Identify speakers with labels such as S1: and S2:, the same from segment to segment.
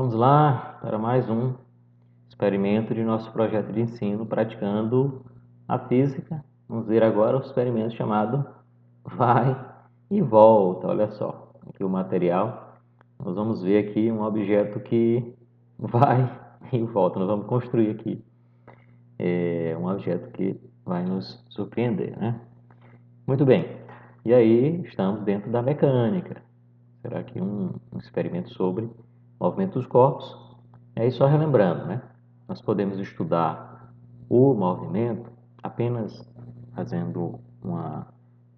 S1: Vamos lá para mais um experimento de nosso projeto de ensino praticando a física. Vamos ver agora o experimento chamado Vai e Volta. Olha só, aqui o material. Nós vamos ver aqui um objeto que vai e volta. Nós vamos construir aqui um objeto que vai nos surpreender, né? Muito bem. E aí estamos dentro da mecânica. Será que um experimento sobre movimento dos corpos? E aí só relembrando, né? Nós podemos estudar o movimento apenas fazendo uma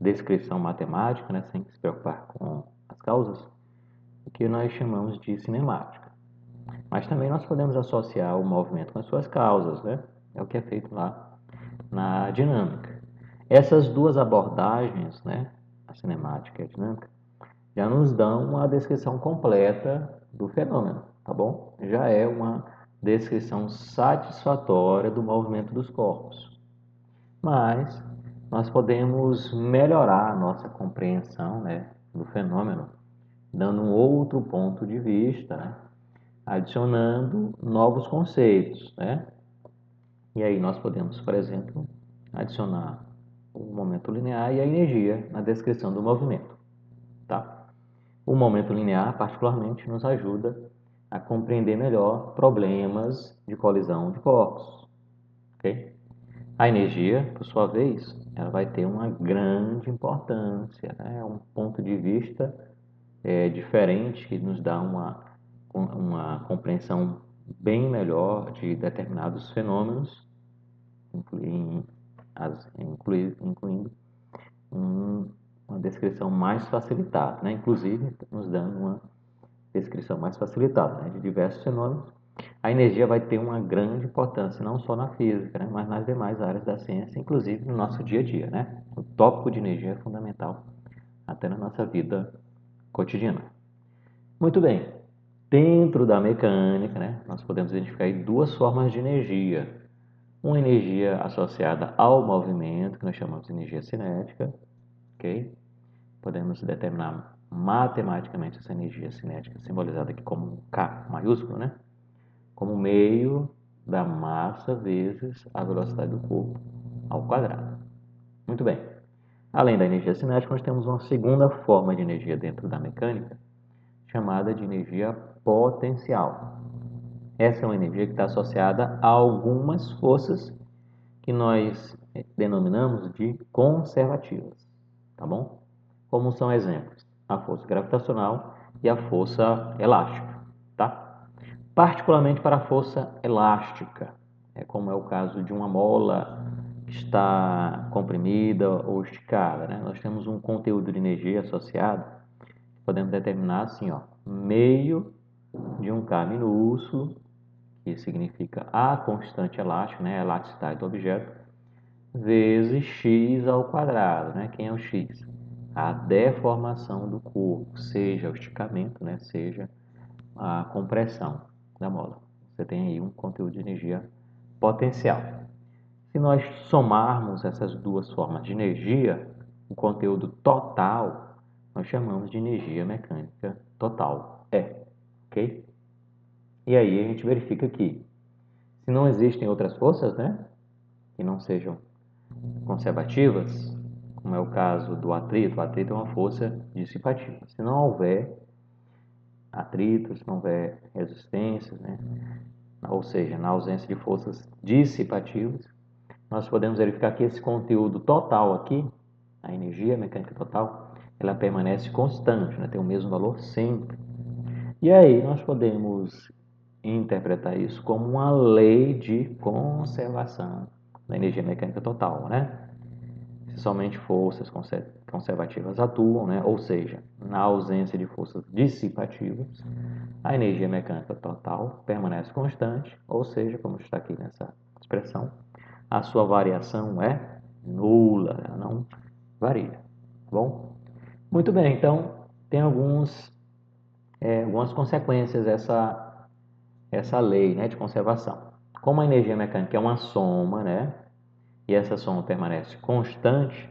S1: descrição matemática, né? Sem se preocupar com as causas, o que nós chamamos de cinemática. Mas também nós podemos associar o movimento com as suas causas, né? É o que é feito lá na dinâmica. Essas duas abordagens, né? A cinemática e a dinâmica, já nos dão uma descrição completa do fenômeno, tá bom? Já é uma descrição satisfatória do movimento dos corpos. Mas nós podemos melhorar a nossa compreensão, né, do fenômeno, dando um outro ponto de vista, né, adicionando novos conceitos, né? E aí nós podemos, por exemplo, adicionar o momento linear e a energia na descrição do movimento, tá? O momento linear, particularmente, nos ajuda a compreender melhor problemas de colisão de corpos. Okay? A energia, por sua vez, ela vai ter uma grande importância, né? Um ponto de vista diferente que nos dá uma compreensão bem melhor de determinados fenômenos, incluindo uma descrição mais facilitada, né? Inclusive nos dando uma descrição mais facilitada, né, de diversos fenômenos. A energia vai ter uma grande importância, não só na física, né, mas nas demais áreas da ciência, inclusive no nosso dia a dia, né? O tópico de energia é fundamental até na nossa vida cotidiana. Muito bem. Dentro da mecânica, né, nós podemos identificar aí duas formas de energia. Uma energia associada ao movimento, que nós chamamos de energia cinética, ok? Podemos determinar matematicamente essa energia cinética, simbolizada aqui como um K maiúsculo, né? Como meio da massa vezes a velocidade do corpo ao quadrado. Muito bem. Além da energia cinética, nós temos uma segunda forma de energia dentro da mecânica, chamada de energia potencial. Essa é uma energia que está associada a algumas forças que nós denominamos de conservativas, tá bom? Como são exemplos? A força gravitacional e a força elástica, tá? Particularmente para a força elástica, como é o caso de uma mola que está comprimida ou esticada, né? Nós temos um conteúdo de energia associado, podemos determinar assim, ó, meio de um K minúsculo, que significa a constante elástica, né? A elasticidade do objeto, vezes x ao quadrado, né? Quem é o x? A deformação do corpo, seja o esticamento, né? Seja a compressão da mola. Você tem aí um conteúdo de energia potencial. Se nós somarmos essas duas formas de energia, o conteúdo total nós chamamos de energia mecânica total. Ok? E aí a gente verifica que se não existem outras forças, né? Que não sejam conservativas, como é o caso do atrito. O atrito é uma força dissipativa. Se não houver atrito, se não houver resistências, né? Ou seja, na ausência de forças dissipativas, nós podemos verificar que esse conteúdo total aqui, a energia mecânica total, ela permanece constante, né? Tem o mesmo valor sempre. E aí nós podemos interpretar isso como uma lei de conservação da energia mecânica total, né? Se somente forças conservativas atuam, né? Ou seja, na ausência de forças dissipativas, a energia mecânica total permanece constante, ou seja, como está aqui nessa expressão, a sua variação é nula, ela não varia. Tá bom? Muito bem, então tem algumas consequências essa lei, né, de conservação. Como a energia mecânica é uma soma, né, e essa soma permanece constante,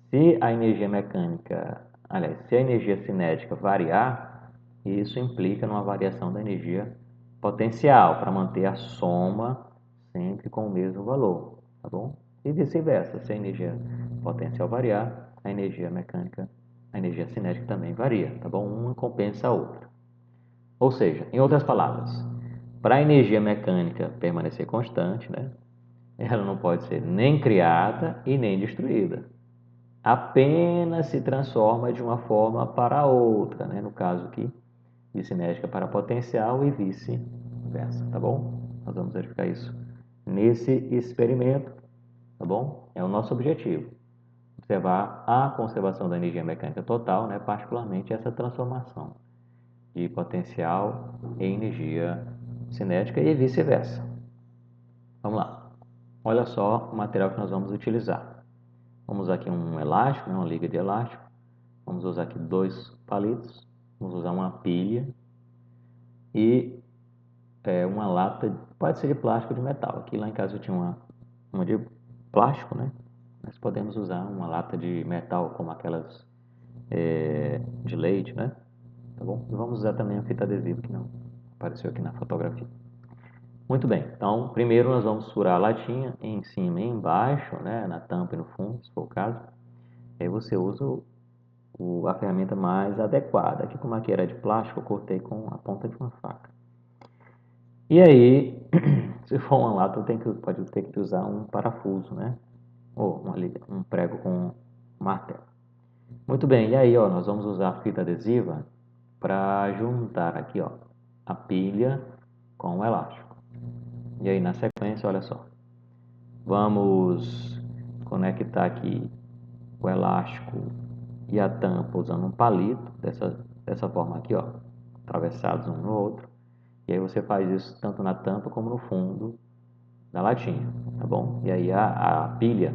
S1: se a energia mecânica, aliás, se a energia cinética variar, Isso implica numa variação da energia potencial para manter a soma sempre com o mesmo valor, tá bom? E vice-versa, se a energia potencial variar, a energia mecânica, a energia cinética também varia, tá bom? Uma compensa a outra. Ou seja, em outras palavras, para a energia mecânica permanecer constante, né, ela não pode ser nem criada e nem destruída. Apenas se transforma de uma forma para outra, né? No caso aqui, de cinética para potencial e vice-versa, tá bom? Nós vamos verificar isso nesse experimento, tá bom? É o nosso objetivo, observar a conservação da energia mecânica total, né? Particularmente essa transformação de potencial em energia cinética e vice-versa. Vamos lá. Olha só o material que nós vamos utilizar. Vamos usar aqui um elástico, né? Uma liga de elástico. Vamos usar aqui 2 palitos. Vamos usar uma pilha e uma lata, pode ser de plástico ou de metal. Aqui lá em casa eu tinha uma de plástico, né? Mas podemos usar uma lata de metal, como aquelas de leite, né? Tá bom? E vamos usar também a fita adesiva, que não apareceu aqui na fotografia. Muito bem, então primeiro nós vamos furar a latinha em cima e embaixo, né? Na tampa e no fundo, se for o caso. Aí você usa a ferramenta mais adequada. Aqui, como aqui era de plástico, eu cortei com a ponta de uma faca. E aí, se for uma lata, pode ter que usar um parafuso, né? Ou um prego com martelo. Muito bem, e aí, ó, nós vamos usar a fita adesiva para juntar aqui, ó, a pilha com o elástico. E aí, na sequência, olha só, vamos conectar aqui o elástico e a tampa usando um palito, dessa forma aqui, ó, atravessados um no outro. E aí você faz isso tanto na tampa como no fundo da latinha, tá bom? E aí a pilha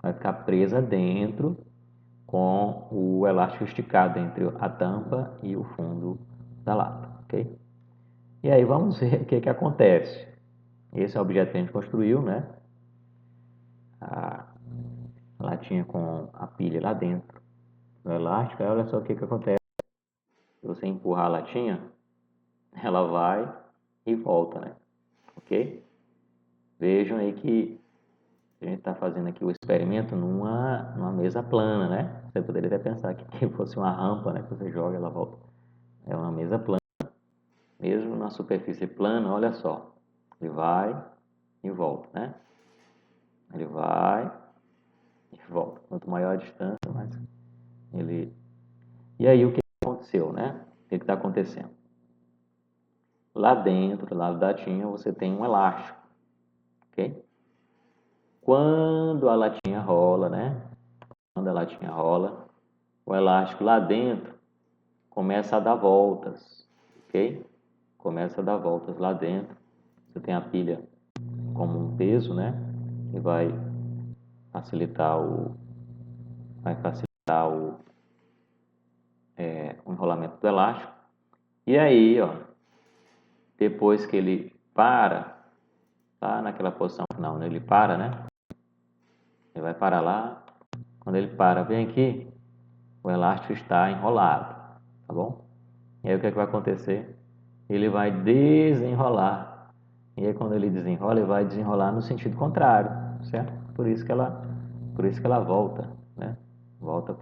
S1: vai ficar presa dentro com o elástico esticado entre a tampa e o fundo da lata, ok? E aí vamos ver o que acontece. Esse é o objeto que a gente construiu, né? A latinha com a pilha lá dentro do elástico. Aí olha só o que acontece. Se você empurrar a latinha, ela vai e volta, né? Ok? Vejam aí que a gente está fazendo aqui o experimento numa mesa plana, né? Você poderia até pensar que fosse uma rampa, né? Que você joga e ela volta. É uma mesa plana. Mesmo na superfície plana, olha só. Ele vai e volta, né? Ele vai e volta. Quanto maior a distância, mais ele... E aí o que aconteceu, né? O que está acontecendo? Lá dentro, lá da latinha, você tem um elástico, ok? Quando a latinha rola, né? Quando a latinha rola, o elástico lá dentro começa a dar voltas, ok? Começa a dar voltas lá dentro. Você tem a pilha como um peso, né? Que facilitar vai facilitar o enrolamento do elástico. E aí, ó, depois que ele para, tá naquela posição final, né? Ele para, né? Ele vai parar lá. Quando ele para, vem aqui, o elástico está enrolado, tá bom? E aí o que vai acontecer? Ele vai desenrolar. E aí quando ele desenrola, ele vai desenrolar no sentido contrário, certo? Por isso que ela volta, né? Volta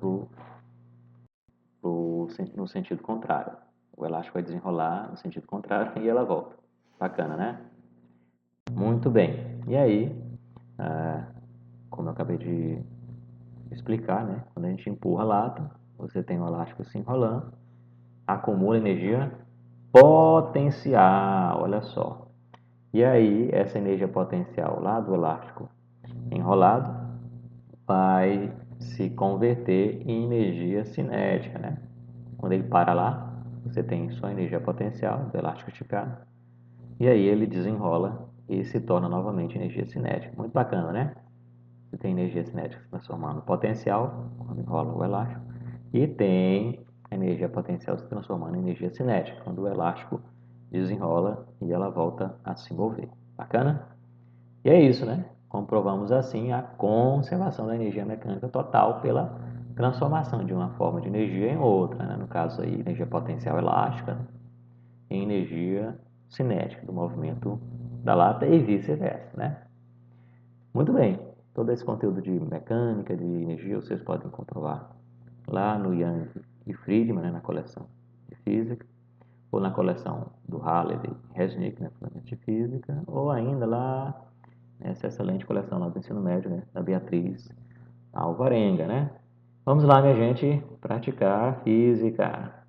S1: no sentido contrário. O elástico vai desenrolar no sentido contrário e ela volta. Bacana, né? Muito bem. E aí, como eu acabei de explicar, né? Quando a gente empurra a lata, você tem o elástico se enrolando, acumula energia potencial, olha só. E aí, essa energia potencial lá do elástico enrolado vai se converter em energia cinética, né? Quando ele para lá, você tem só energia potencial do elástico esticado, e aí ele desenrola e se torna novamente energia cinética. Muito bacana, né? Você tem energia cinética se transformando em potencial, quando enrola o elástico, e tem energia potencial se transformando em energia cinética, quando o elástico desenrola e ela volta a se mover. Bacana? E é isso, né? Comprovamos assim a conservação da energia mecânica total pela transformação de uma forma de energia em outra, né? No caso aí, energia potencial elástica em energia cinética do movimento da lata e vice-versa, né? Muito bem, todo esse conteúdo de mecânica, de energia, vocês podem comprovar lá no Young e Friedman, né, na coleção de física, ou na coleção do Halliday e Resnick, né, de física, ou ainda lá nessa excelente coleção lá do ensino médio, né, da Beatriz Alvarenga, né? Vamos lá, minha gente, praticar física.